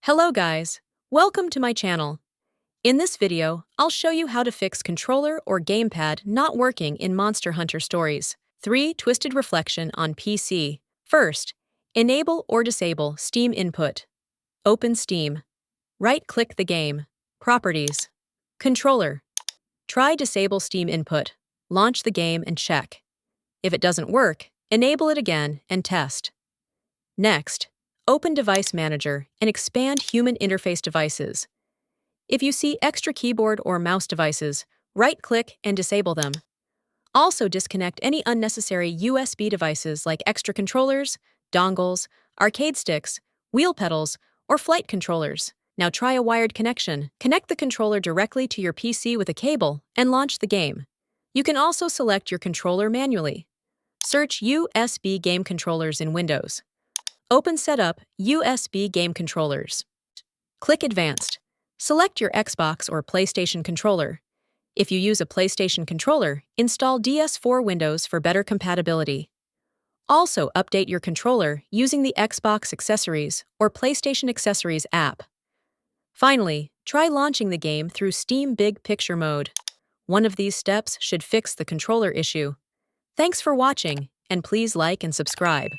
Hello guys, welcome to my channel. In this video, I'll show you how to fix controller or gamepad not working in Monster Hunter Stories. 3. Twisted reflection on PC. First, enable or disable Steam input. Open Steam. Right-click the game. Properties. Controller. Try disable Steam input. Launch the game and check. If it doesn't work, enable it again and test. Next, open Device Manager and expand Human Interface Devices. If you see extra keyboard or mouse devices, right-click and disable them. Also disconnect any unnecessary USB devices like extra controllers, dongles, arcade sticks, wheel pedals, or flight controllers. Now try a wired connection. Connect the controller directly to your PC with a cable and launch the game. You can also select your controller manually. Search USB game controllers in Windows. Open Setup USB game controllers. Click Advanced. Select your Xbox or PlayStation controller. If you use a PlayStation controller, install DS4 Windows for better compatibility. Also, update your controller using the Xbox Accessories or PlayStation Accessories app. Finally, try launching the game through Steam Big Picture mode. One of these steps should fix the controller issue. Thanks for watching, and please like and subscribe.